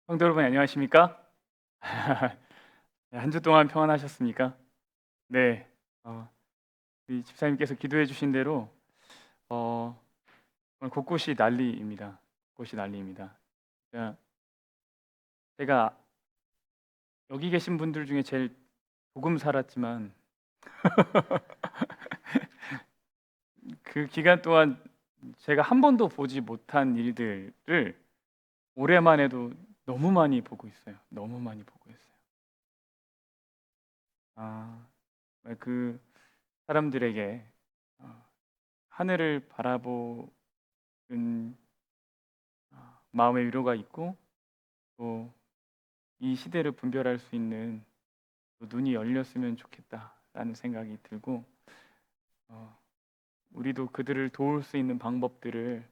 성도 여러분 안녕하십니까? 한 주 동안 평안하셨습니까? 네. 우리 집사님께서 기도해 주신 대로 어, 오늘 곳곳이 난리입니다. 곳곳이 난리입니다. 그러니까 제가 여기 계신 분들 중에 제일 조금 살았지만 그 기간 동안 제가 한 번도 보지 못한 일들을 올해만 해도 너무 많이 보고 있어요. 너무 많이 보고 있어요. 아, 그 사람들에게 하늘을 바라보는 마음의 위로가 있고 또 이 시대를 분별할 수 있는 또 눈이 열렸으면 좋겠다라는 생각이 들고 어, 우리도 그들을 도울 수 있는 방법들을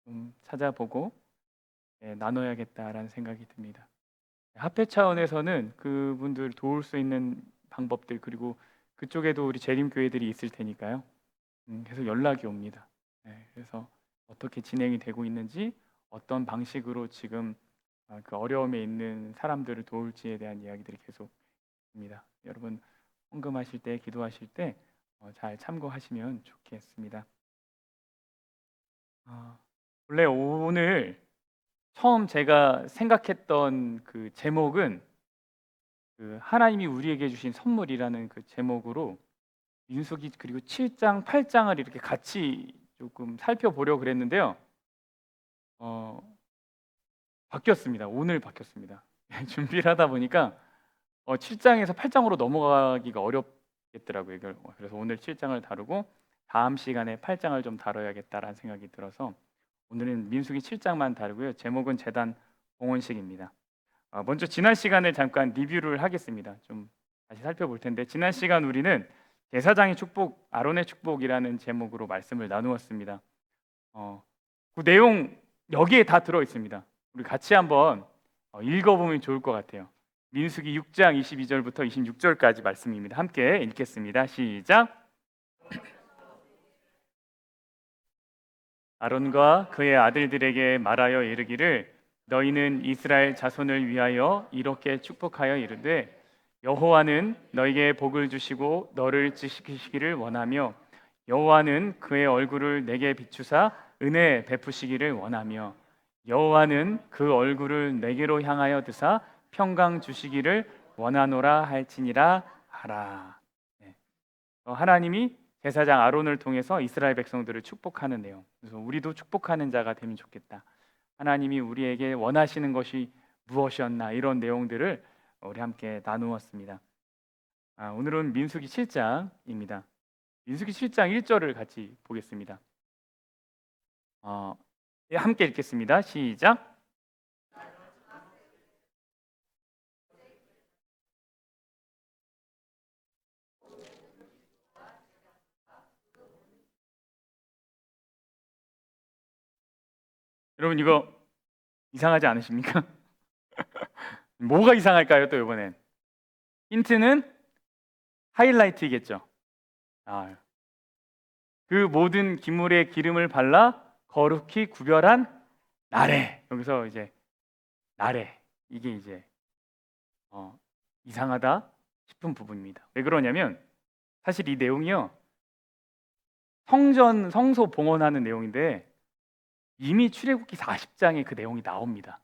좀 찾아보고 나눠야겠다라는 생각이 듭니다. 합회 차원에서는 그분들 도울 수 있는 방법들 그리고 그쪽에도 우리 재림교회들이 있을 테니까요. 계속 연락이 옵니다. 그래서 어떻게 진행이 되고 있는지 어떤 방식으로 지금 그 어려움에 있는 사람들을 도울지에 대한 이야기들이 계속 있습니다. 여러분 헌금하실 때 기도하실 때 잘 참고하시면 좋겠습니다. 원래 오늘 처음 제가 생각했던 그 제목은 그 하나님이 우리에게 주신 선물이라는 그 제목으로 민수기 그리고 7장, 8장을 이렇게 같이 조금 살펴보려고 그랬는데요. 어, 바뀌었습니다. 오늘 바뀌었습니다. 준비를 하다 보니까 7장에서 8장으로 넘어가기가 어렵겠더라고요. 그래서 오늘 7장을 다루고 다음 시간에 8장을 좀 다뤄야겠다라는 생각이 들어서 오늘은 민수기 7장만 다루고요. 제목은 제단 봉헌식입니다. 먼저 지난 시간을 잠깐 리뷰를 하겠습니다. 좀 다시 살펴볼 텐데 지난 시간 우리는 제사장의 축복, 아론의 축복이라는 제목으로 말씀을 나누었습니다. 그 내용 여기에 다 들어 있습니다. 우리 같이 한번 읽어보면 좋을 것 같아요. 민수기 6장 22절부터 26절까지 말씀입니다. 함께 읽겠습니다. 시작. 아론과 그의 아들들에게 말하여 이르기를 너희는 이스라엘 자손을 위하여 이렇게 축복하여 이르되 여호와는 너에게 복을 주시고 너를 지키시기를 원하며 여호와는 그의 얼굴을 내게 비추사 은혜 베푸시기를 원하며 여호와는 그 얼굴을 내게로 향하여 드사 평강 주시기를 원하노라 할지니라 하라. 네. 하나님이 제사장 아론을 통해서 이스라엘 백성들을 축복하는 내용. 그래서 우리도 축복하는 자가 되면 좋겠다. 하나님이 우리에게 원하시는 것이 무엇이었나 이런 내용들을 우리 함께 나누었습니다. 오늘은 민수기 7장입니다. 민수기 7장 1절을 같이 보겠습니다. 함께 읽겠습니다. 시작. 여러분 이거 이상하지 않으십니까? 뭐가 이상할까요? 또 이번엔 힌트는 하이라이트이겠죠. 그 모든 기물에 기름을 발라 거룩히 구별한 나래. 여기서 이제 나래 이게 이제 이상하다 싶은 부분입니다. 왜 그러냐면 사실 이 내용이요 성전 성소 봉헌하는 내용인데 이미 출애굽기 40장에 그 내용이 나옵니다.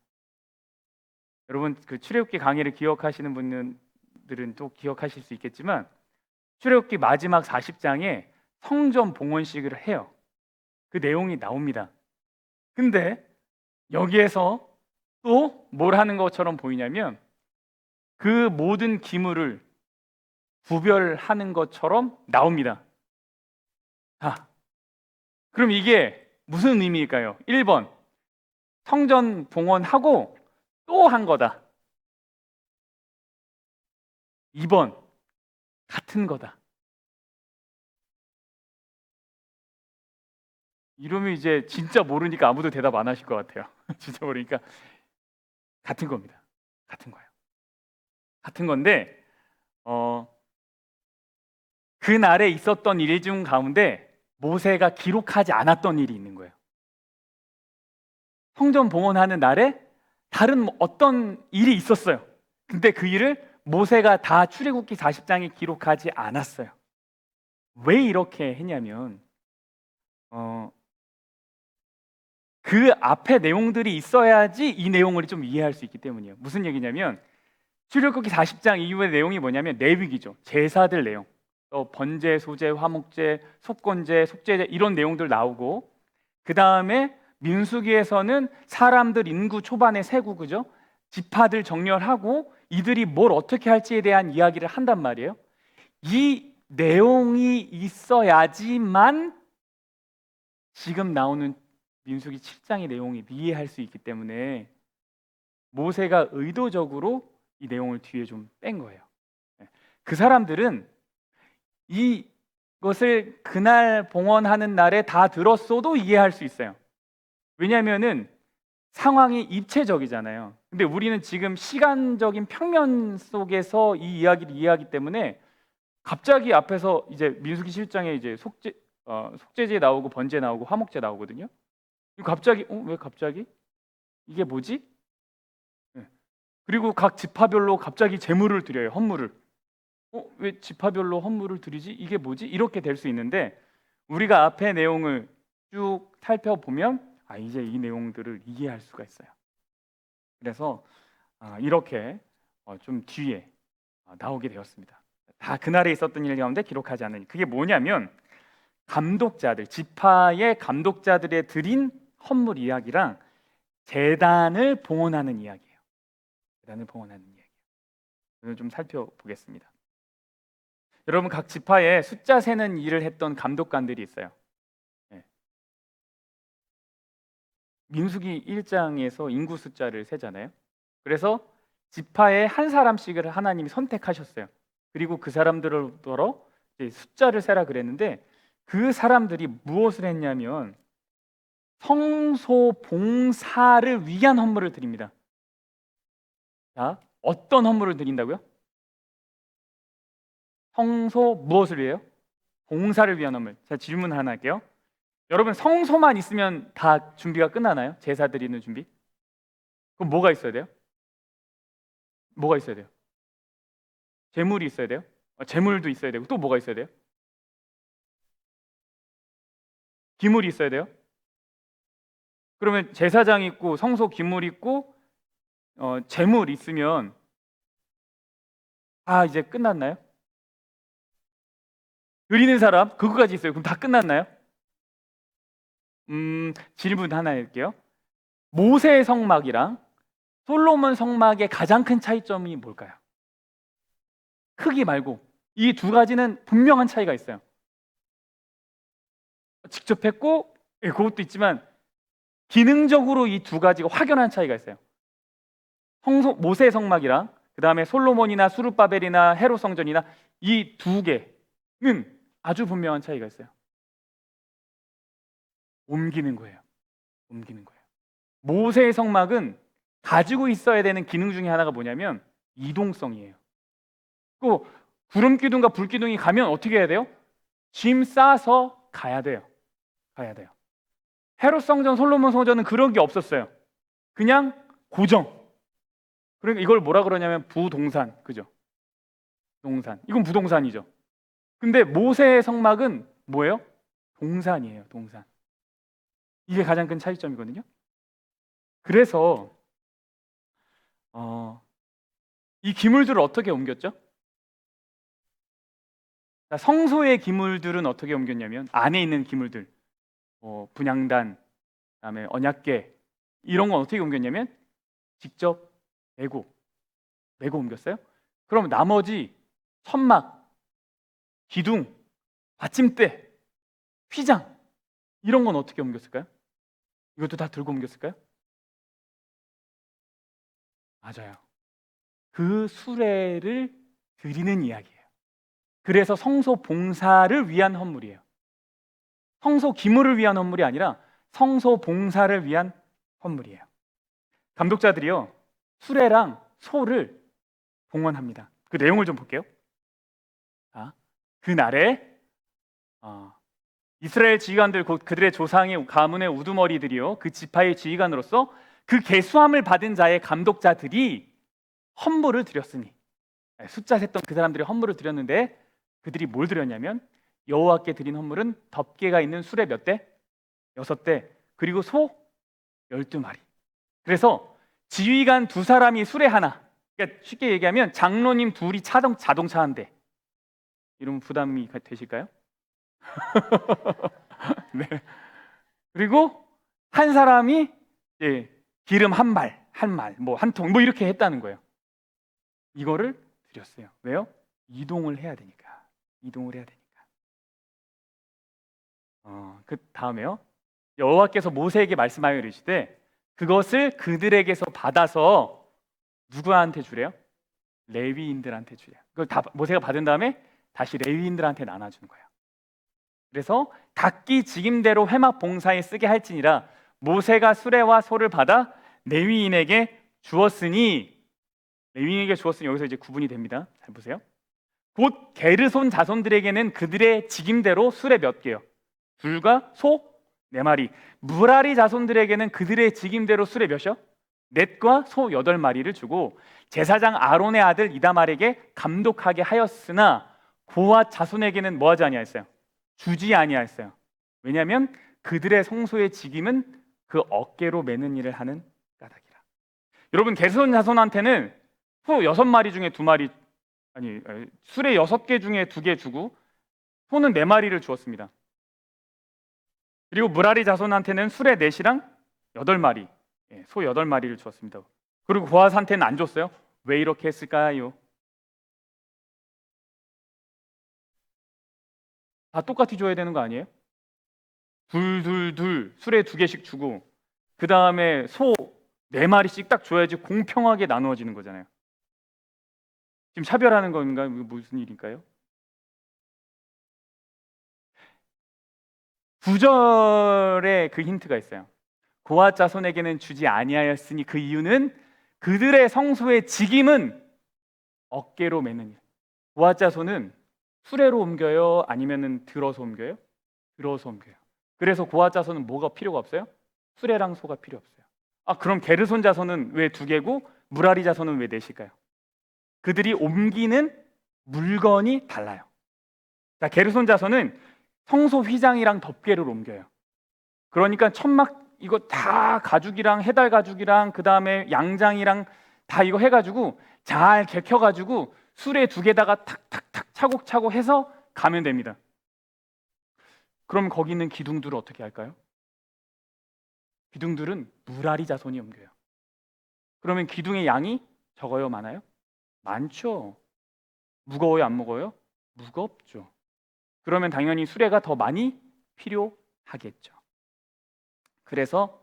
여러분 그 출애굽기 강의를 기억하시는 분들은 또 기억하실 수 있겠지만 출애굽기 마지막 40장에 성전 봉헌식을 해요. 그 내용이 나옵니다. 근데 여기에서 또 뭘 하는 것처럼 보이냐면 그 모든 기물을 구별하는 것처럼 나옵니다. 그럼 이게 무슨 의미일까요? 1번 성전 봉헌하고 또 한 거다. 2번 같은 거다. 이러면 이제 진짜 모르니까 아무도 대답 안 하실 것 같아요. 진짜 모르니까 같은 겁니다. 같은 거예요. 같은 건데 그날에 있었던 일 중 가운데 모세가 기록하지 않았던 일이 있는 거예요. 성전 봉헌하는 날에 다른 어떤 일이 있었어요. 근데 그 일을 모세가 다 출애굽기 40장에 기록하지 않았어요. 왜 이렇게 했냐면 그 앞에 내용들이 있어야지 이 내용을 좀 이해할 수 있기 때문이에요. 무슨 얘기냐면 출애굽기 40장 이후의 내용이 뭐냐면 레위기죠. 제사들 내용. 또 번제, 소제, 화목제, 속건제, 속죄제 이런 내용들 나오고, 그 다음에 민수기에서는 사람들 인구 초반에 세고, 그죠? 지파들 정렬하고 이들이 뭘 어떻게 할지에 대한 이야기를 한단 말이에요. 이 내용이 있어야지만 지금 나오는 민수기 7장의 내용이 이해할 수 있기 때문에 모세가 의도적으로 이 내용을 뒤에 좀 뺀 거예요. 그 사람들은 이것을 그날 봉헌하는 날에 다 들었어도 이해할 수 있어요. 왜냐하면은 상황이 입체적이잖아요. 근데 우리는 지금 시간적인 평면 속에서 이 이야기를 이해하기 때문에 갑자기 앞에서 이제 민수기 7장에 이제 속죄제 나오고 번제 나오고 화목제 나오거든요. 갑자기 왜 갑자기? 이게 뭐지? 그리고 각 지파별로 갑자기 제물을 드려요. 헌물을. 왜 지파별로 헌물을 드리지? 이게 뭐지? 이렇게 될 수 있는데 우리가 앞에 내용을 쭉 살펴보면 이제 이 내용들을 이해할 수가 있어요. 그래서 이렇게 좀 뒤에 나오게 되었습니다. 다 그날에 있었던 일 가운데 기록하지 않는, 그게 뭐냐면 감독자들, 지파의 감독자들의 드린 헌물 이야기랑 제단을 봉헌하는 이야기예요. 제단을 봉헌하는 이야기. 오늘 좀 살펴보겠습니다. 여러분, 각 지파에 숫자 세는 일을 했던 감독관들이 있어요. 민수기 1장에서 인구 숫자를 세잖아요. 그래서 지파에 한 사람씩을 하나님이 선택하셨어요. 그리고 그 사람들로 숫자를 세라 그랬는데 그 사람들이 무엇을 했냐면 성소 봉사를 위한 헌물을 드립니다. 자, 어떤 헌물을 드린다고요? 성소 무엇을 위해요? 봉사를 위한 헌물. 자, 질문 하나 할게요. 여러분, 성소만 있으면 다 준비가 끝나나요? 제사 드리는 준비? 그럼 뭐가 있어야 돼요? 뭐가 있어야 돼요? 제물이 있어야 돼요? 제물도 있어야 되고 또 뭐가 있어야 돼요? 기물이 있어야 돼요? 그러면 제사장 있고 성소 기물 있고 제물 있으면 이제 끝났나요? 드리는 사람 그거까지 있어요. 그럼 다 끝났나요? 질문 하나 할게요. 모세의 성막이랑 솔로몬 성막의 가장 큰 차이점이 뭘까요? 크기 말고 이 두 가지는 분명한 차이가 있어요. 직접 했고 그것도 있지만 기능적으로 이 두 가지가 확연한 차이가 있어요. 모세의 성막이랑 그 다음에 솔로몬이나 수르바벨이나 헤롯 성전이나 이 두 개는 아주 분명한 차이가 있어요. 옮기는 거예요. 옮기는 거예요. 모세의 성막은 가지고 있어야 되는 기능 중에 하나가 뭐냐면 이동성이에요. 또 구름 기둥과 불 기둥이 가면 어떻게 해야 돼요? 짐 싸서 가야 돼요. 가야 돼요. 헤롯 성전, 솔로몬 성전은 그런 게 없었어요. 그냥 고정. 그러니까 이걸 뭐라 그러냐면 부동산, 그죠? 동산. 이건 부동산이죠. 근데 모세의 성막은 뭐예요? 동산이에요. 동산. 이게 가장 큰 차이점이거든요. 그래서 이 기물들을 어떻게 옮겼죠? 성소의 기물들은 어떻게 옮겼냐면 안에 있는 기물들, 분향단, 그다음에 언약궤 이런 건 어떻게 옮겼냐면 직접 메고 옮겼어요. 그럼 나머지 천막, 기둥, 받침대, 휘장 이런 건 어떻게 옮겼을까요? 이것도 다 들고 옮겼을까요? 맞아요. 그 수레를 드리는 이야기예요. 그래서 성소 봉사를 위한 헌물이에요. 성소 기물을 위한 헌물이 아니라 성소 봉사를 위한 헌물이에요. 감독자들이요, 수레랑 소를 봉헌합니다. 그 내용을 좀 볼게요. 그 날에 이스라엘 지휘관들 곧 그들의 조상의 가문의 우두머리들이요 그 지파의 지휘관으로서 그 계수함을 받은 자의 감독자들이 헌물을 드렸으니, 숫자 셌던 그 사람들이 헌물을 드렸는데 그들이 뭘 드렸냐면 여호와께 드린 헌물은 덮개가 있는 수레 몇 대? 6대, 그리고 소 12마리. 그래서 지휘관 2사람이 수레 하나, 그러니까 쉽게 얘기하면 장로님 둘이 자동차 한 대. 이러면 부담이 되실까요? 네. 그리고 한 사람이 기름 한 말, 뭐 한 통, 뭐 이렇게 했다는 거예요. 이거를 드렸어요. 왜요? 이동을 해야 되니까. 그 다음에요. 여호와께서 모세에게 말씀하여 이르시되 그것을 그들에게서 받아서 누구한테 주래요? 레위인들한테 주래요. 그걸 다 모세가 받은 다음에 다시 레위인들한테 나눠주는 거예요. 그래서 각기 직임대로 회막 봉사에 쓰게 할지니라. 모세가 수레와 소를 받아 레위인에게 주었으니, 여기서 이제 구분이 됩니다. 잘 보세요. 곧 게르손 자손들에게는 그들의 직임대로 수레 몇 개요? 2과 소 4마리. 무라리 자손들에게는 그들의 직임대로 수레 몇이요? 4과 소 8마리를 주고 제사장 아론의 아들 이다말에게 감독하게 하였으나 고앗 자손에게는 뭐 하지 아니하였어요? 주지 아니하였어요. 왜냐하면 그들의 성소의 직임은 그 어깨로 매는 일을 하는 까닭이라. 여러분, 게르손 자손한테는 소 6마리 중에 2마리, 수레 6개 중에 2개 주고 소는 4마리를 주었습니다. 그리고 무라리 자손한테는 수레 4이랑 8마리, 소 8마리를 주었습니다. 그리고 고앗한테는 안 줬어요. 왜 이렇게 했을까요? 다 똑같이 줘야 되는 거 아니에요? 둘 수레 2개씩 주고 그 다음에 소 4마리씩 딱 줘야지 공평하게 나누어지는 거잖아요. 지금 차별하는 건가요? 무슨 일일까요? 9절에 그 힌트가 있어요. 고앗 자손에게는 주지 아니하였으니 그 이유는 그들의 성소의 직임은 어깨로 매는 일. 고앗 자손은 수레로 옮겨요? 아니면은 들어서 옮겨요? 들어서 옮겨요. 그래서 고앗 자손은 뭐가 필요가 없어요? 수레랑 소가 필요 없어요. 그럼 게르손 자손은 왜 2개고 무라리 자손은 왜 4일까요? 그들이 옮기는 물건이 달라요. 자, 게르손 자손은 성소 휘장이랑 덮개를 옮겨요. 그러니까 천막 이거 다 가죽이랑 해달 가죽이랑 그 다음에 양장이랑 다 이거 해가지고 잘 개켜가지고 수레 2개다가 탁탁탁 차곡차곡 해서 가면 됩니다. 그럼 거기 있는 기둥들을 어떻게 할까요? 기둥들은 무라리 자손이 옮겨요. 그러면 기둥의 양이 적어요, 많아요? 많죠. 무거워요, 안 무거워요? 무겁죠. 그러면 당연히 수레가 더 많이 필요하겠죠. 그래서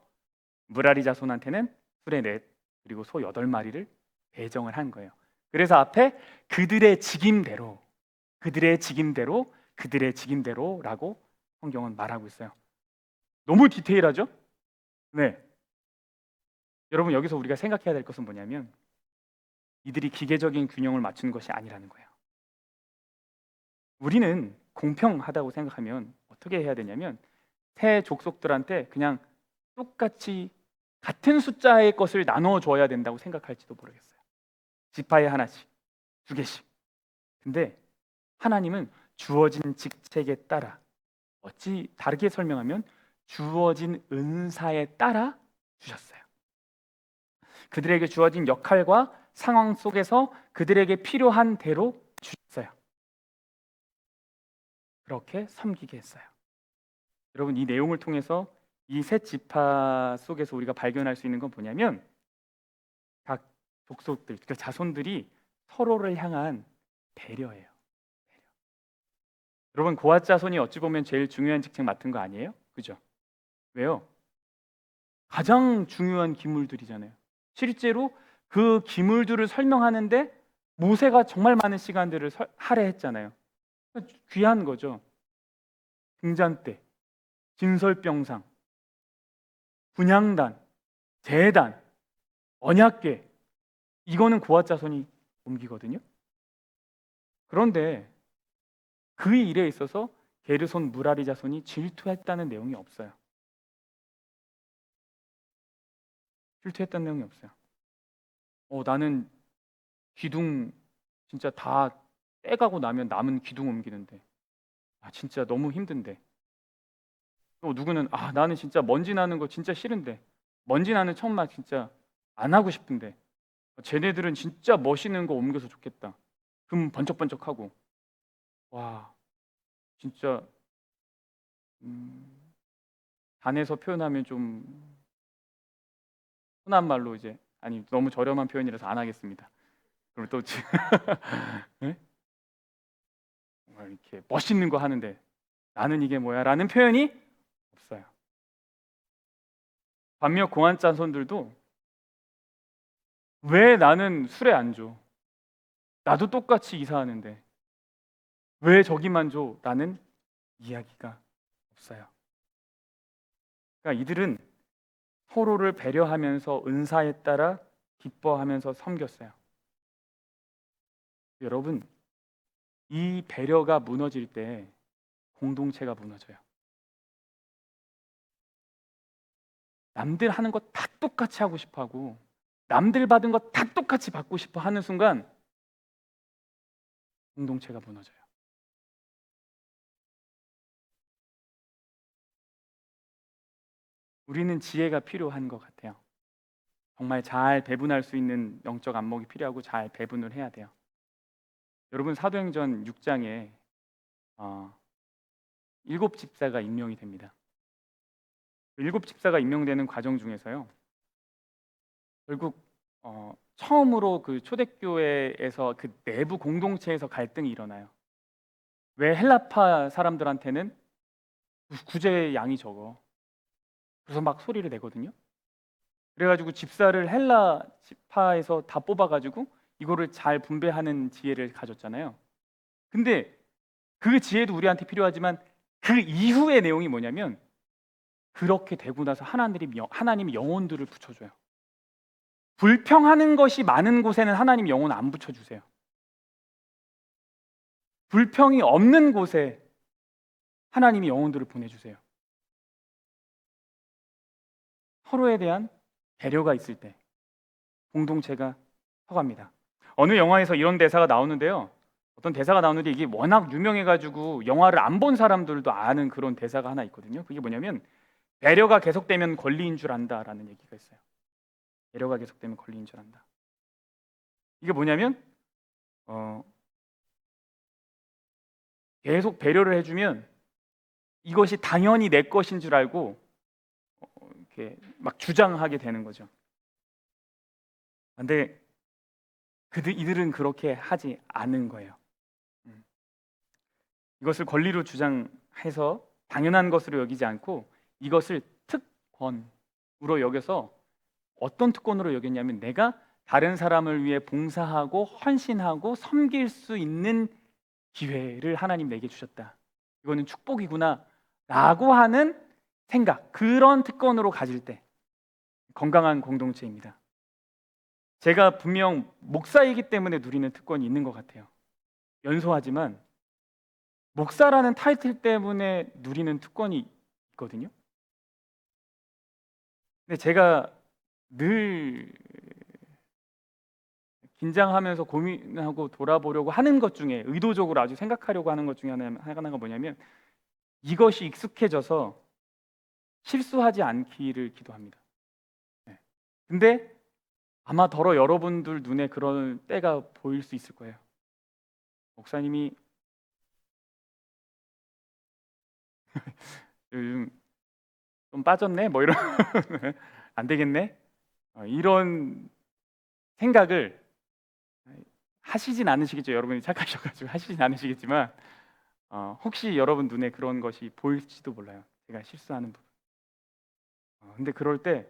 무라리 자손한테는 수레 4 그리고 소 8마리를 배정을 한 거예요. 그래서 앞에 그들의 직임대로라고 성경은 말하고 있어요. 너무 디테일하죠? 네. 여러분, 여기서 우리가 생각해야 될 것은 뭐냐면 이들이 기계적인 균형을 맞추는 것이 아니라는 거예요. 우리는 공평하다고 생각하면 어떻게 해야 되냐면 새 족속들한테 그냥 똑같이 같은 숫자의 것을 나눠 줘야 된다고 생각할지도 모르겠어요. 지파에 하나씩, 2개씩. 근데 하나님은 주어진 직책에 따라, 어찌 다르게 설명하면 주어진 은사에 따라 주셨어요. 그들에게 주어진 역할과 상황 속에서 그들에게 필요한 대로 주셨어요. 그렇게 섬기게 했어요. 여러분, 이 내용을 통해서 이 셋 지파 속에서 우리가 발견할 수 있는 건 뭐냐면 각 족속들, 그 자손들이 서로를 향한 배려예요. 배려. 여러분, 고앗 자손이 어찌 보면 제일 중요한 직책 맡은 거 아니에요? 그죠? 왜요? 가장 중요한 기물들이잖아요. 실제로 그 기물들을 설명하는데 모세가 정말 많은 시간들을 할애했잖아요. 귀한 거죠. 등잔대, 진설병상, 분향단, 제단, 언약궤, 이거는 고앗 자손이 옮기거든요. 그런데 그 일에 있어서 게르손 무라리 자손이 질투했다는 내용이 없어요. 실토했다는 내용이 없어요. 나는 기둥 진짜 다 떼가고 나면 남은 기둥 옮기는데 진짜 너무 힘든데. 또 누구는 나는 진짜 먼지 나는 거 진짜 싫은데, 먼지 나는 천막 진짜 안 하고 싶은데, 쟤네들은 진짜 멋있는 거 옮겨서 좋겠다. 금 번쩍번쩍하고. 와, 진짜 단에서 표현하면 좀 흔한 말로 이제, 아니 너무 저렴한 표현이라서 안 하겠습니다. 그럼 또 네? 정말 이렇게 멋있는 거 하는데 나는 이게 뭐야 라는 표현이 없어요. 반면 공안자손들도 왜 나는 술에 안 줘? 나도 똑같이 이사하는데 왜 저기만 줘? 라는 이야기가 없어요. 그러니까 이들은 서로를 배려하면서 은사에 따라 기뻐하면서 섬겼어요. 여러분, 이 배려가 무너질 때 공동체가 무너져요. 남들 하는 거 다 똑같이 하고 싶어 하고 남들 받은 거 다 똑같이 받고 싶어 하는 순간 공동체가 무너져요. 우리는 지혜가 필요한 것 같아요. 정말 잘 배분할 수 있는 영적 안목이 필요하고 잘 배분을 해야 돼요. 여러분, 사도행전 6장에 7집사가 임명이 됩니다. 7집사가 임명되는 과정 중에서요, 결국 처음으로 그 초대교회에서 그 내부 공동체에서 갈등이 일어나요. 왜 헬라파 사람들한테는 구제의 양이 적어? 그래서 막 소리를 내거든요. 그래가지고 집사를 헬라파에서 다 뽑아가지고 이거를 잘 분배하는 지혜를 가졌잖아요. 근데 그 지혜도 우리한테 필요하지만 그 이후의 내용이 뭐냐면, 그렇게 되고 나서 하나님이 영혼들을 붙여줘요. 불평하는 것이 많은 곳에는 하나님이 영혼 안 붙여주세요. 불평이 없는 곳에 하나님이 영혼들을 보내주세요. 서로에 대한 배려가 있을 때 공동체가 커갑니다. 어느 영화에서 이런 대사가 나오는데요, 어떤 대사가 나오는데 이게 워낙 유명해가지고 영화를 안 본 사람들도 아는 그런 대사가 하나 있거든요. 그게 뭐냐면, 배려가 계속되면 권리인 줄 안다라는 얘기가 있어요. 배려가 계속되면 권리인 줄 안다. 이게 뭐냐면 계속 배려를 해주면 이것이 당연히 내 것인 줄 알고 이렇게 막 주장하게 되는 거죠. 근데 이들은 그렇게 하지 않은 거예요. 이것을 권리로 주장해서 당연한 것으로 여기지 않고 이것을 특권으로 여겨서, 어떤 특권으로 여겼냐면, 내가 다른 사람을 위해 봉사하고 헌신하고 섬길 수 있는 기회를 하나님 내게 주셨다. 이거는 축복이구나 라고 하는 생각, 그런 특권으로 가질 때 건강한 공동체입니다. 제가 분명 목사이기 때문에 누리는 특권이 있는 것 같아요. 연소하지만 목사라는 타이틀 때문에 누리는 특권이 있거든요. 근데 제가 늘 긴장하면서 고민하고 돌아보려고 하는 것 중에, 의도적으로 아주 생각하려고 하는 것 중에 하나가 뭐냐면, 이것이 익숙해져서 실수하지 않기를 기도합니다. 근데 아마 더러 여러분들 눈에 그런 때가 보일 수 있을 거예요. 목사님이 요즘 좀 빠졌네? 뭐 이런 안 되겠네? 이런 생각을 하시진 않으시겠죠. 여러분이 착하셔가지고 하시진 않으시겠지만 혹시 여러분 눈에 그런 것이 보일지도 몰라요. 제가 실수하는 부분. 근데 그럴 때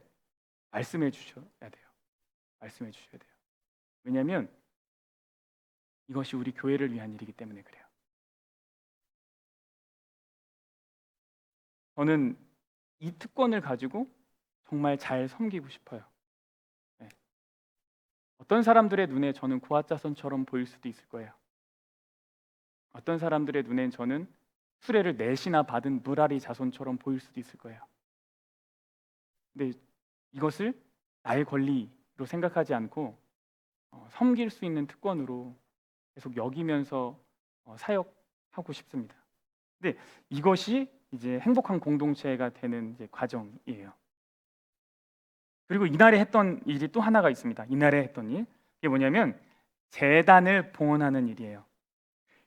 말씀해 주셔야 돼요. 말씀해 주셔야 돼요. 왜냐하면 이것이 우리 교회를 위한 일이기 때문에 그래요. 저는 이 특권을 가지고 정말 잘 섬기고 싶어요. 네. 어떤 사람들의 눈에 저는 고아자손처럼 보일 수도 있을 거예요. 어떤 사람들의 눈엔 저는 수레를 넷이나 받은 무라리 자손처럼 보일 수도 있을 거예요. 근데 이것을 나의 권리로 생각하지 않고 섬길 수 있는 특권으로 계속 여기면서 사역하고 싶습니다. 근데 이것이 이제 행복한 공동체가 되는 이제 과정이에요. 그리고 이날에 했던 일이 또 하나가 있습니다. 이날에 했던 일, 이게 뭐냐면 제단을 봉헌하는 일이에요.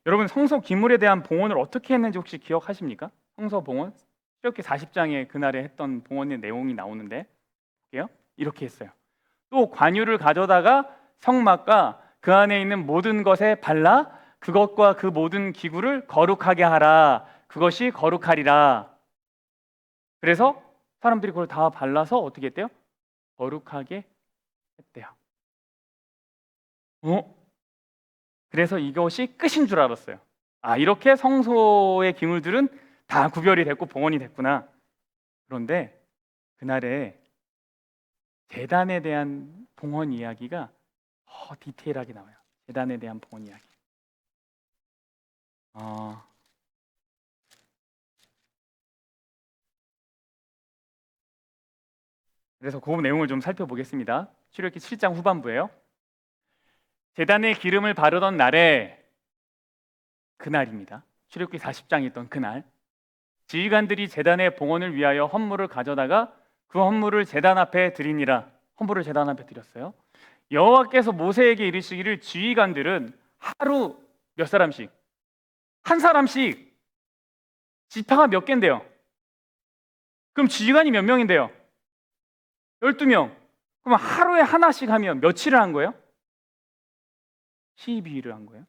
여러분, 성소 기물에 대한 봉헌을 어떻게 했는지 혹시 기억하십니까? 성소 봉헌, 출애굽기 40장에 그날에 했던 봉헌의 내용이 나오는데 볼게요. 이렇게 했어요. 또 관유를 가져다가 성막과 그 안에 있는 모든 것에 발라 그것과 그 모든 기구를 거룩하게 하라. 그것이 거룩하리라. 그래서 사람들이 그걸 다 발라서 어떻게 했대요? 거룩하게 했대요. 그래서 이것이 끝인 줄 알았어요. 아, 이렇게 성소의 기물들은 다 구별이 됐고 봉헌이 됐구나. 그런데 그날에 제단에 대한 봉헌 이야기가 더 디테일하게 나와요. 제단에 대한 봉헌 이야기. 그래서 그 내용을 좀 살펴보겠습니다. 출애굽기 7장 후반부예요. 제단에 기름을 바르던 날에, 그날입니다. 출애굽기 40장에 있던 그날, 지휘관들이 제단의 봉헌을 위하여 헌물을 가져다가 그 헌물을 제단 앞에 드리니라. 헌물을 제단 앞에 드렸어요. 여호와께서 모세에게 이르시기를 지휘관들은 하루 몇 사람씩? 한 사람씩. 지파가 몇 개인데요? 그럼 지휘관이 몇 명인데요? 12명. 그럼 하루에 하나씩 하면 며칠을 한 거예요? 12일을 한 거예요.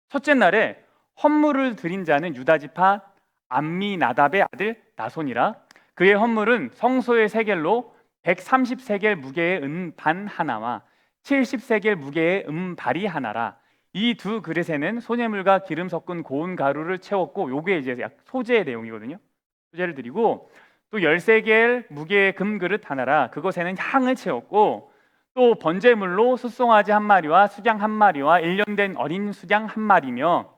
첫째 날에 헌물을 드린 자는 유다 지파 암미나답의 아들 나손이라. 그의 헌물은 성소의 세겔로 130세겔 무게의 은반 하나와 70세겔 무게의 은발이 하나라. 이 두 그릇에는 소재물과 기름 섞은 고운 가루를 채웠고, 요게 이제 소재의 내용이거든요. 소재를 드리고, 또 10세겔 무게의 금그릇 하나라. 그것에는 향을 채웠고, 또 번제물로 숫송아지 한 마리와 수장 한 마리와 1년 된 어린 수장 한 마리며,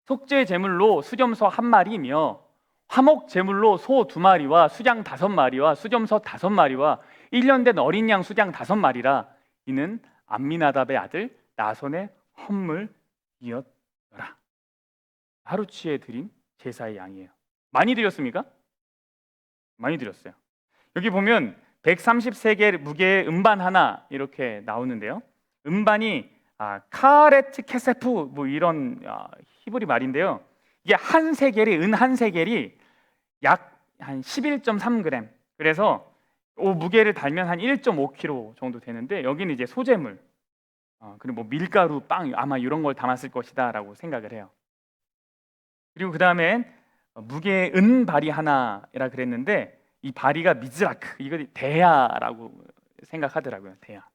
속죄 제물로 수점소 한 마리며, 화목 제물로 소 2마리와 수장 5마리와 수점소 5마리와 1년 된 어린 양 수장 5마리라. 이는 암미나답의 아들 나손의 헌물이었더라. 하루치에 드린 제사의 양이에요. 많이 드렸습니까? 많이 드렸어요. 여기 보면 130세겔 무게의 음반 하나 이렇게 나오는데요. 음반이 카레트 케세프 뭐 이런 히브리 말인데요. 이게 한 세겔이, 은 한 세겔이 약 한 11.3g. 그래서 무게를 달면 한 1.5kg 정도 되는데, 여기는 이제 소재물, 그리고 뭐 밀가루, 빵 아마 이런 걸 담았을 것이다라고 생각을 해요. 그리고 그 다음엔 무게 은바리 하나라 그랬는데, 이 바리가 미즈라크, 이거 대야라고 생각하더라고요. 대야.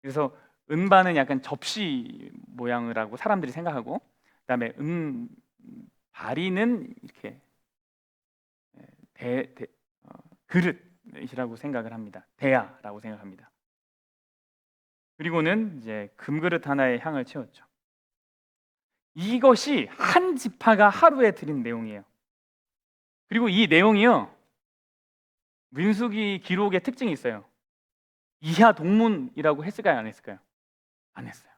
그래서 은바는 약간 접시 모양을 하고 사람들이 생각하고, 그다음에 바리는 이렇게 그릇이라고 생각을 합니다. 대야라고 생각합니다. 그리고는 이제 금그릇 하나에 향을 채웠죠. 이것이 한 지파가 하루에 드린 내용이에요. 그리고 이 내용이요, 민수기 기록의 특징이 있어요. 이하 동문이라고 했을까요? 안 했을까요? 안 했어요.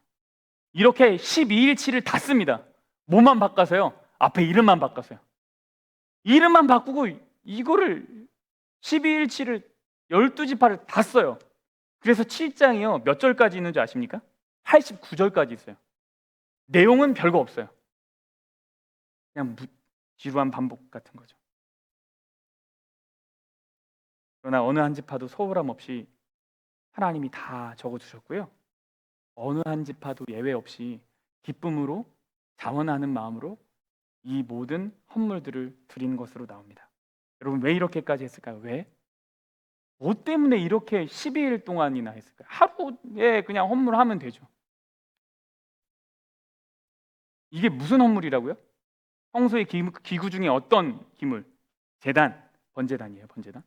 이렇게 12일치를 다 씁니다. 뭐만 바꿔서요? 앞에 이름만 바꿨어요. 이름만 바꾸고 이거를 12일치를 12지파를 다 써요. 그래서 7장이요 몇 절까지 있는 줄 아십니까? 89절까지 있어요. 내용은 별거 없어요. 그냥 지루한 반복 같은 거죠. 그러나 어느 한 지파도 소홀함 없이 하나님이 다 적어주셨고요, 어느 한 지파도 예외 없이 기쁨으로, 자원하는 마음으로 이 모든 헌물들을 드린 것으로 나옵니다. 여러분, 왜 이렇게까지 했을까요? 왜? 뭐 때문에 이렇게 12일 동안이나 했을까요? 하루에 그냥 헌물하면 되죠. 이게 무슨 헌물이라고요? 성소의 기구 중에 어떤 기물? 제단, 번제단이에요. 번제단.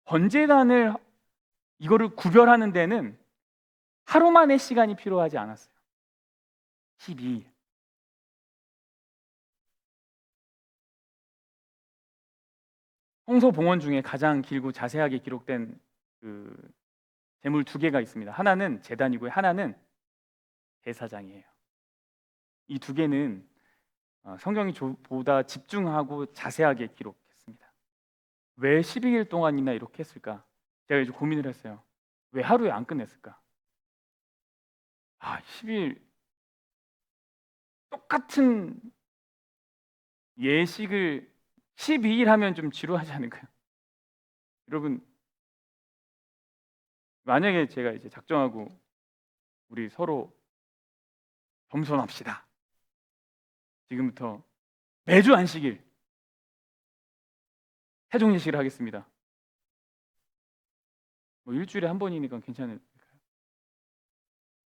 번제단을 이거를 구별하는 데는 하루만의 시간이 필요하지 않았어요. 12일. 성소 봉헌 중에 가장 길고 자세하게 기록된 그 제물 두 개가 있습니다. 하나는 제단이고요. 하나는 제사장이에요. 이 두 개는 성경이 보다 집중하고 자세하게 기록했습니다. 왜 12일 동안이나 이렇게 했을까? 제가 이제 고민을 했어요. 왜 하루에 안 끝냈을까? 12일 똑같은 예식을 12일 하면 좀 지루하지 않을까요? 여러분, 만약에 제가 이제 작정하고 우리 서로 겸손합시다. 지금부터 매주 안식일 세종 예식을 하겠습니다. 뭐 일주일에 한 번이니까 괜찮을까요?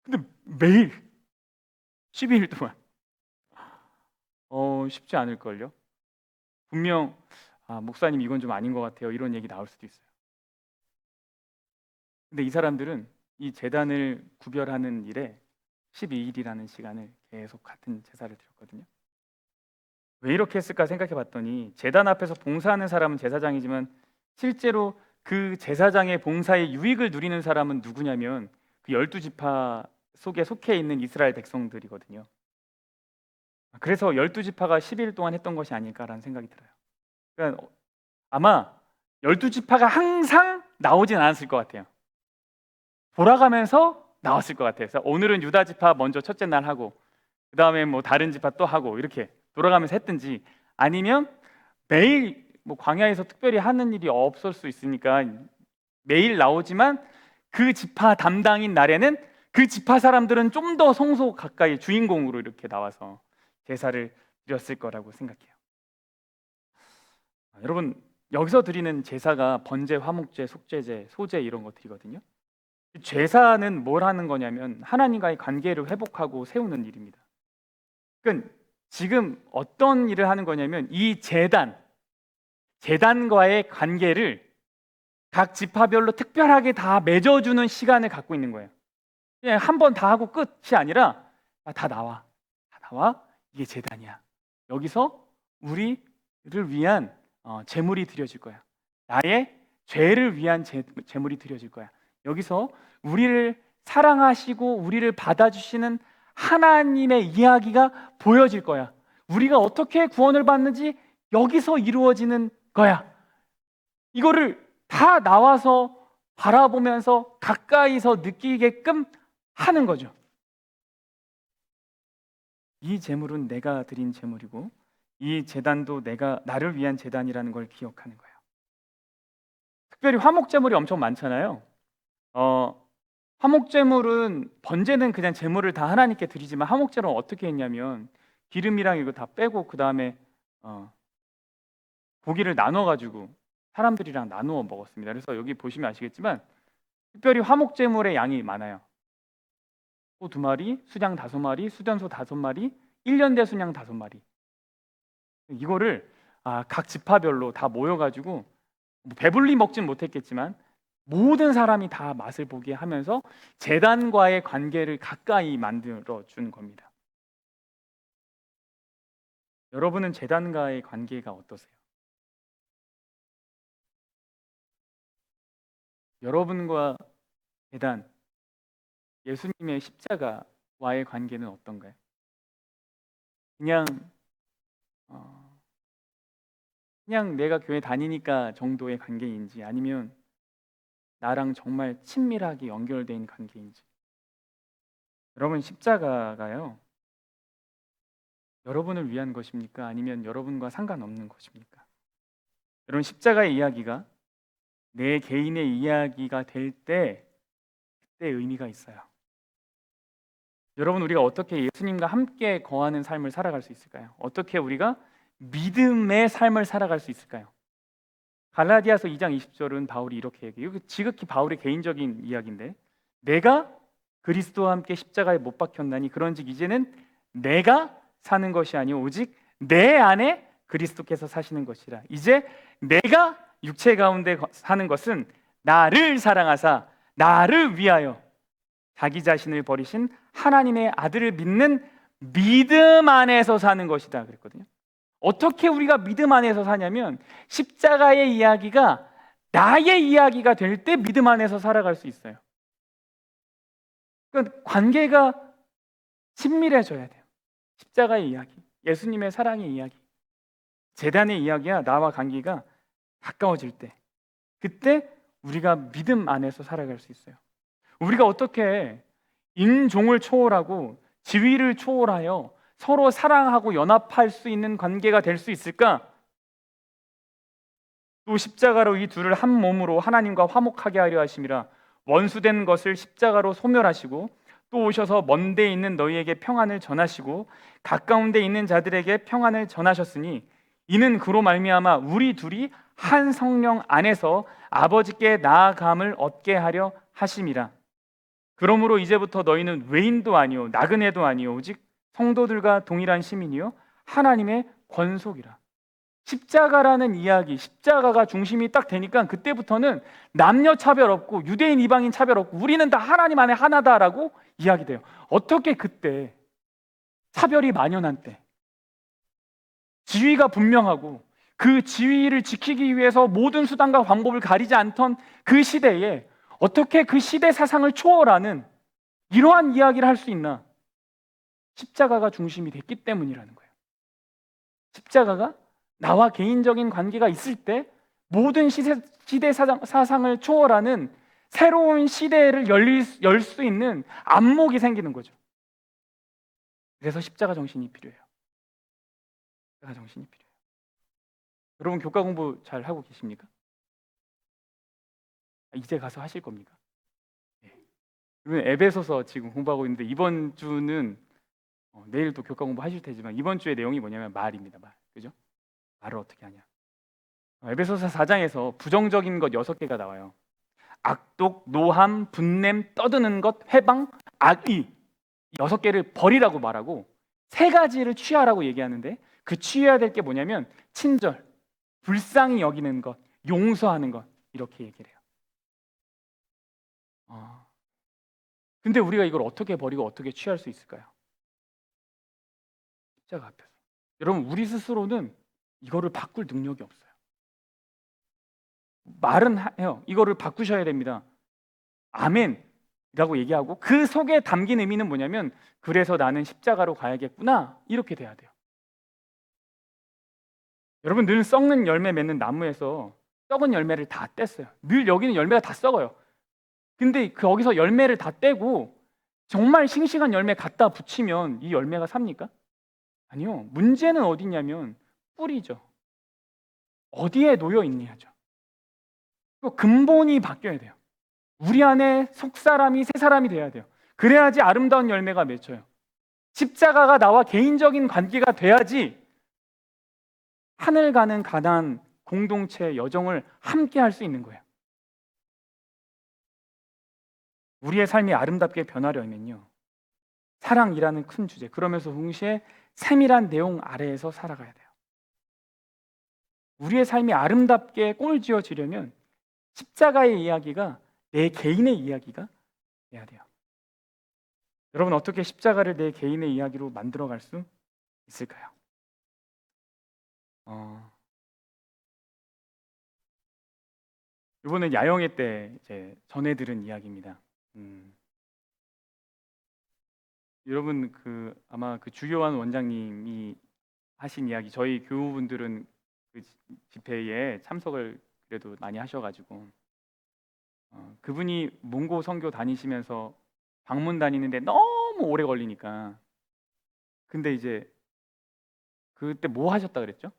근데 매일 12일 동안 쉽지 않을걸요? 분명 목사님 이건 좀 아닌 것 같아요. 이런 얘기 나올 수도 있어요. 근데 이 사람들은 이 제단을 구별하는 일에 12일이라는 시간을 계속 같은 제사를 드렸거든요. 왜 이렇게 했을까 생각해 봤더니 제단 앞에서 봉사하는 사람은 제사장이지만 실제로 그 제사장의 봉사의 유익을 누리는 사람은 누구냐면 그 12지파 속에 속해 있는 이스라엘 백성들이거든요. 그래서 12지파가 10일 동안 했던 것이 아닐까라는 생각이 들어요. 그러니까 아마 12지파가 항상 나오진 않았을 것 같아요. 돌아가면서 나왔을 것 같아요. 그래서 오늘은 유다 지파 먼저 첫째 날 하고 그 다음에 뭐 다른 지파 또 하고 이렇게 돌아가면서 했든지 아니면 매일 뭐 광야에서 특별히 하는 일이 없을 수 있으니까 매일 나오지만 그 지파 담당인 날에는 그 지파 사람들은 좀 더 성소 가까이 주인공으로 이렇게 나와서 제사를 드렸을 거라고 생각해요. 여러분, 여기서 드리는 제사가 번제, 화목제, 속죄제, 소제 이런 것들이거든요. 제사는 뭘 하는 거냐면 하나님과의 관계를 회복하고 세우는 일입니다. 그러니까 지금 어떤 일을 하는 거냐면 이 제단과의 관계를 각 지파별로 특별하게 다 맺어주는 시간을 갖고 있는 거예요. 그냥 한 번 다 하고 끝이 아니라 다 나와. 이게 제단이야. 여기서 우리를 위한 제물이 드려질 거야. 나의 죄를 위한 제물이 드려질 거야. 여기서 우리를 사랑하시고 우리를 받아주시는 하나님의 이야기가 보여질 거야. 우리가 어떻게 구원을 받는지 여기서 이루어지는 거야. 이거를 다 나와서 바라보면서 가까이서 느끼게끔 하는 거죠. 이 제물은 내가 드린 제물이고 이 제단도 나를 위한 제단이라는 걸 기억하는 거예요. 특별히 화목제물이 엄청 많잖아요. 화목제물은 번제는 그냥 제물을 다 하나님께 드리지만 화목제물은 어떻게 했냐면 기름이랑 이거 다 빼고 그 다음에 고기를 나눠가지고 사람들이랑 나누어 먹었습니다. 그래서 여기 보시면 아시겠지만 특별히 화목제물의 양이 많아요. 소 2마리, 수양 5마리, 수전소 5마리, 1년대 순양 5마리. 이거를 각 지파별로 다 모여가지고 배불리 먹진 못했겠지만 모든 사람이 다 맛을 보게 하면서 제단과의 관계를 가까이 만들어 준 겁니다. 여러분은 제단과의 관계가 어떠세요? 여러분과 제단, 예수님의 십자가와의 관계는 어떤가요? 그냥 내가 교회 다니니까 정도의 관계인지 아니면 나랑 정말 친밀하게 연결된 관계인지. 여러분, 십자가가요 여러분을 위한 것입니까? 아니면 여러분과 상관없는 것입니까? 여러분, 십자가의 이야기가 내 개인의 이야기가 될 때 그때 의미가 있어요. 여러분, 우리가 어떻게 예수님과 함께 거하는 삶을 살아갈 수 있을까요? 어떻게 우리가 믿음의 삶을 살아갈 수 있을까요? 갈라디아서 2장 20절은 바울이 이렇게 얘기해요. 이거 지극히 바울의 개인적인 이야기인데 내가 그리스도와 함께 십자가에 못 박혔나니 그런즉 이제는 내가 사는 것이 아니오 오직 내 안에 그리스도께서 사시는 것이라. 이제 내가 육체 가운데 사는 것은 나를 사랑하사 나를 위하여 자기 자신을 버리신 하나님의 아들을 믿는 믿음 안에서 사는 것이다 그랬거든요. 어떻게 우리가 믿음 안에서 사냐면 십자가의 이야기가 나의 이야기가 될 때 믿음 안에서 살아갈 수 있어요. 그러니까 관계가 친밀해져야 돼요. 십자가의 이야기, 예수님의 사랑의 이야기, 제단의 이야기야 나와 관계가 가까워질 때, 그때 우리가 믿음 안에서 살아갈 수 있어요. 우리가 어떻게 인종을 초월하고 지위를 초월하여 서로 사랑하고 연합할 수 있는 관계가 될 수 있을까? 또 십자가로 이 둘을 한 몸으로 하나님과 화목하게 하려 하심이라. 원수된 것을 십자가로 소멸하시고 또 오셔서 먼 데 있는 너희에게 평안을 전하시고 가까운 데 있는 자들에게 평안을 전하셨으니 이는 그로 말미암아 우리 둘이 한 성령 안에서 아버지께 나아감을 얻게 하려 하심이라. 그러므로 이제부터 너희는 외인도 아니요 나그네도 아니요 오직 성도들과 동일한 시민이요 하나님의 권속이라. 십자가라는 이야기, 십자가가 중심이 딱 되니까 그때부터는 남녀 차별 없고 유대인 이방인 차별 없고 우리는 다 하나님 안에 하나다라고 이야기돼요. 어떻게 그때 차별이 만연한 때, 지위가 분명하고 그 지위를 지키기 위해서 모든 수단과 방법을 가리지 않던 그 시대에 어떻게 그 시대 사상을 초월하는 이러한 이야기를 할 수 있나? 십자가가 중심이 됐기 때문이라는 거예요. 십자가가 나와 개인적인 관계가 있을 때 모든 시대 사상을 초월하는 새로운 시대를 열 수 있는 안목이 생기는 거죠. 그래서 십자가 정신이 필요해요. 십자가 정신이 필요해요. 여러분 교과 공부 잘 하고 계십니까? 이제 가서 하실 겁니까? 네. 여러분 에베소서 지금 공부하고 있는데 이번 주는 내일 또 교과 공부 하실 테지만 이번 주의 내용이 뭐냐면 말입니다. 말. 그죠? 말을 어떻게 하냐. 에베소서 4장에서 부정적인 것 6개가 나와요. 악독, 노함, 분냄, 떠드는 것, 회방, 악의 6개를 버리라고 말하고 3가지를 취하라고 얘기하는데 그 취해야 될 게 뭐냐면 친절, 불쌍히 여기는 것, 용서하는 것 이렇게 얘기를 해요. 근데 우리가 이걸 어떻게 버리고 어떻게 취할 수 있을까요? 십자가 앞에서. 여러분 우리 스스로는 이거를 바꿀 능력이 없어요. 말은 해요. 이거를 바꾸셔야 됩니다. 아멘이라고 얘기하고 그 속에 담긴 의미는 뭐냐면 그래서 나는 십자가로 가야겠구나 이렇게 돼야 돼요. 여러분 늘 썩는 열매 맺는 나무에서 썩은 열매를 다 뗐어요. 늘 여기는 열매가 다 썩어요. 근데 거기서 열매를 다 떼고 정말 싱싱한 열매 갖다 붙이면 이 열매가 삽니까? 아니요. 문제는 어디냐면 뿌리죠. 어디에 놓여 있냐죠. 또 근본이 바뀌어야 돼요. 우리 안에 속사람이 새 사람이 돼야 돼요. 그래야지 아름다운 열매가 맺혀요. 십자가가 나와 개인적인 관계가 돼야지 하늘 가는 가난 공동체 여정을 함께 할 수 있는 거예요. 우리의 삶이 아름답게 변하려면요, 사랑이라는 큰 주제, 그러면서 동시에 세밀한 내용 아래에서 살아가야 돼요. 우리의 삶이 아름답게 꼴지어지려면 십자가의 이야기가 내 개인의 이야기가 돼야 돼요. 여러분 어떻게 십자가를 내 개인의 이야기로 만들어갈 수 있을까요? 이번에 야영회 때 이제 전해 들은 이야기입니다. 여러분 아마 그 주교환 원장님이 하신 이야기, 저희 교우분들은 그 집회에 참석을 그래도 많이 하셔가지고 그분이 몽고 선교 다니시면서 방문 다니는데 너무 오래 걸리니까, 근데 이제 그때 뭐 하셨다 그랬죠?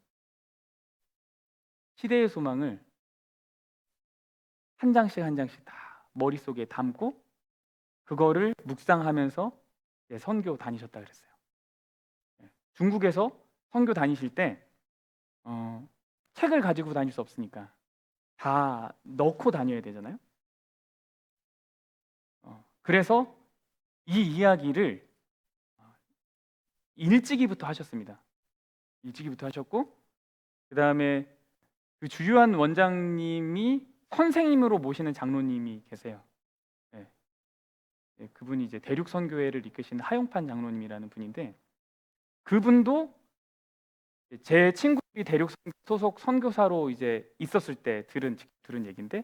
시대의 소망을 한 장씩 한 장씩 다 머릿속에 담고 그거를 묵상하면서 선교 다니셨다 그랬어요. 중국에서 선교 다니실 때 책을 가지고 다닐 수 없으니까 다 넣고 다녀야 되잖아요. 그래서 이 이야기를 일찍이부터 하셨습니다. 일찍이부터 하셨고, 그 다음에 그 주요한 원장님이 선생님으로 모시는 장로님이 계세요. 그분이 이제 대륙 선교회를 이끄시는 하용판 장로님이라는 분인데, 그분도 제 친구 이 대륙 소속 선교사로 이제 있었을 때 들은 얘기인데,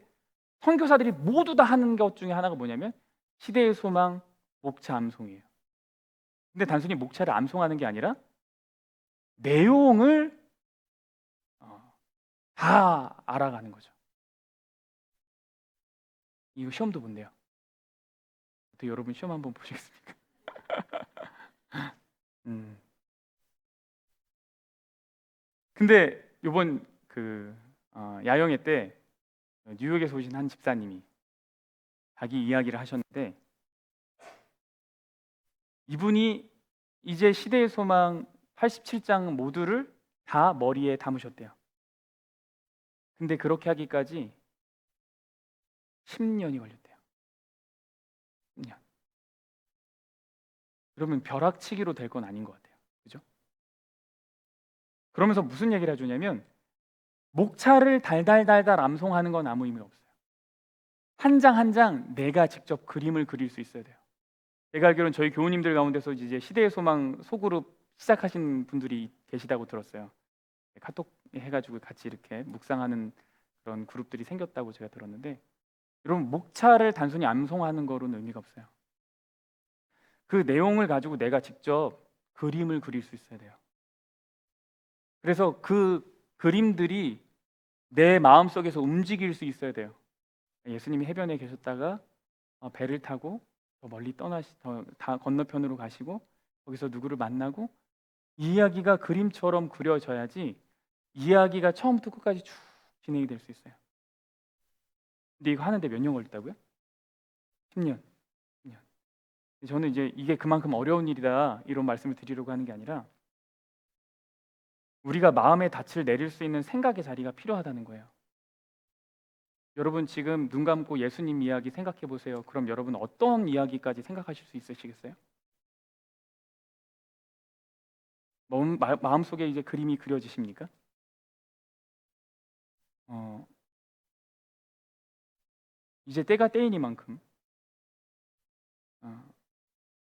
선교사들이 모두 다 하는 것 중에 하나가 뭐냐면 시대의 소망 목차 암송이에요. 근데 단순히 목차를 암송하는 게 아니라 내용을 다 알아가는 거죠. 이거 시험도 본대요. 어떻게 여러분 시험 한번 보시겠습니까? 음. 근데 요번 야영회 때 뉴욕에서 오신 한 집사님이 자기 이야기를 하셨는데, 이분이 이제 시대의 소망 87장 모두를 다 머리에 담으셨대요. 근데 그렇게 하기까지 10년이 걸렸대요. 10년. 그러면 벼락치기로 될 건 아닌 것 같아요. 그죠? 그러면서 무슨 얘기를 해주냐면, 목차를 달달달달 암송하는 건 아무 의미 없어요. 한 장 한 장 내가 직접 그림을 그릴 수 있어야 돼요. 제가 알기로는 저희 교우님들 가운데서 이제 시대의 소망 소그룹 시작하신 분들이 계시다고 들었어요. 카톡 해가지고 같이 이렇게 묵상하는 그런 그룹들이 생겼다고 제가 들었는데, 여러분, 목차를 단순히 암송하는 거로는 의미가 없어요. 그 내용을 가지고 내가 직접 그림을 그릴 수 있어야 돼요. 그래서 그 그림들이 내 마음속에서 움직일 수 있어야 돼요. 예수님이 해변에 계셨다가 배를 타고 더 멀리 다 건너편으로 가시고 거기서 누구를 만나고, 이야기가 그림처럼 그려져야지 이야기가 처음부터 끝까지 쭉 진행이 될 수 있어요. 근데 이거 하는데 몇 년 걸렸다고요? 10년. 10년. 저는 이제 이게 그만큼 어려운 일이다 이런 말씀을 드리려고 하는 게 아니라, 우리가 마음의 닻을 내릴 수 있는 생각의 자리가 필요하다는 거예요. 여러분, 지금 눈 감고 예수님 이야기 생각해 보세요. 그럼 여러분 어떤 이야기까지 생각하실 수 있으시겠어요? 마음속에 이제 그림이 그려지십니까? 이제 때가 때이니만큼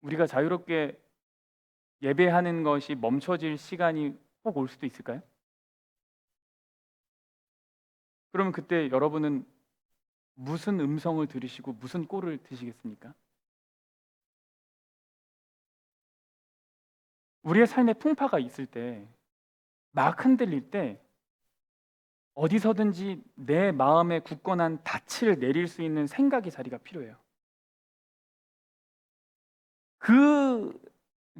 우리가 자유롭게 예배하는 것이 멈춰질 시간이 꼭 올 수도 있을까요? 그러면 그때 여러분은 무슨 음성을 들으시고 무슨 꼴을 드시겠습니까? 우리의 삶에 풍파가 있을 때, 막 흔들릴 때 어디서든지 내 마음에 굳건한 닻을 내릴 수 있는 생각의 자리가 필요해요. 그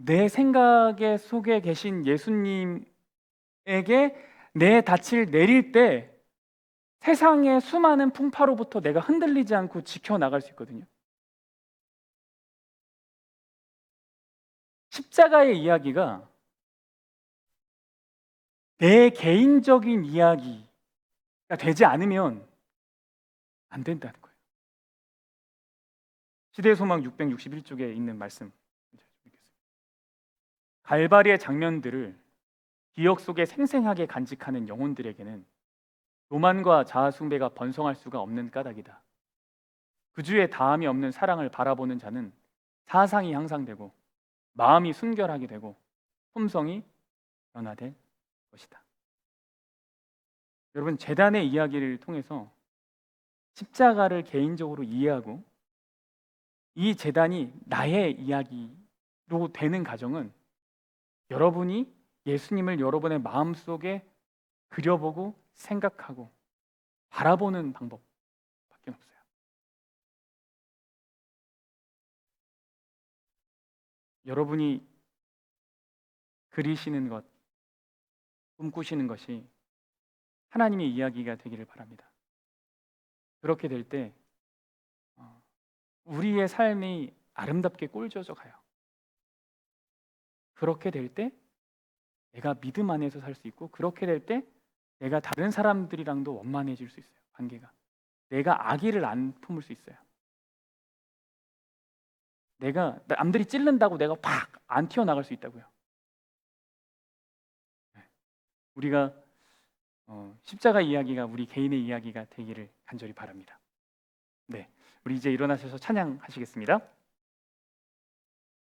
내 생각의 속에 계신 예수님에게 내 닻을 내릴 때 세상의 수많은 풍파로부터 내가 흔들리지 않고 지켜나갈 수 있거든요. 십자가의 이야기가 내 개인적인 이야기가 되지 않으면 안 된다는 거예요. 시대의 소망 661쪽에 있는 말씀, 갈바리의 장면들을 기억 속에 생생하게 간직하는 영혼들에게는 교만과 자아숭배가 번성할 수가 없는 까닭이다. 그 주에 다함이 없는 사랑을 바라보는 자는 사상이 향상되고 마음이 순결하게 되고 품성이 변화될 것이다. 여러분, 제단의 이야기를 통해서 십자가를 개인적으로 이해하고 이 제단이 나의 이야기로 되는 가정은, 여러분이 예수님을 여러분의 마음속에 그려보고 생각하고 바라보는 방법밖에 없어요. 여러분이 그리시는 것, 꿈꾸시는 것이 하나님의 이야기가 되기를 바랍니다. 그렇게 될 때 우리의 삶이 아름답게 꼴져져 가요. 그렇게 될 때 내가 믿음 안에서 살 수 있고, 그렇게 될 때 내가 다른 사람들이랑도 원만해질 수 있어요. 관계가. 내가 악의를 안 품을 수 있어요. 내가 남들이 찔른다고 내가 팍 안 튀어나갈 수 있다고요. 우리가 십자가 이야기가 우리 개인의 이야기가 되기를 간절히 바랍니다. 네, 우리 이제 일어나셔서 찬양하시겠습니다.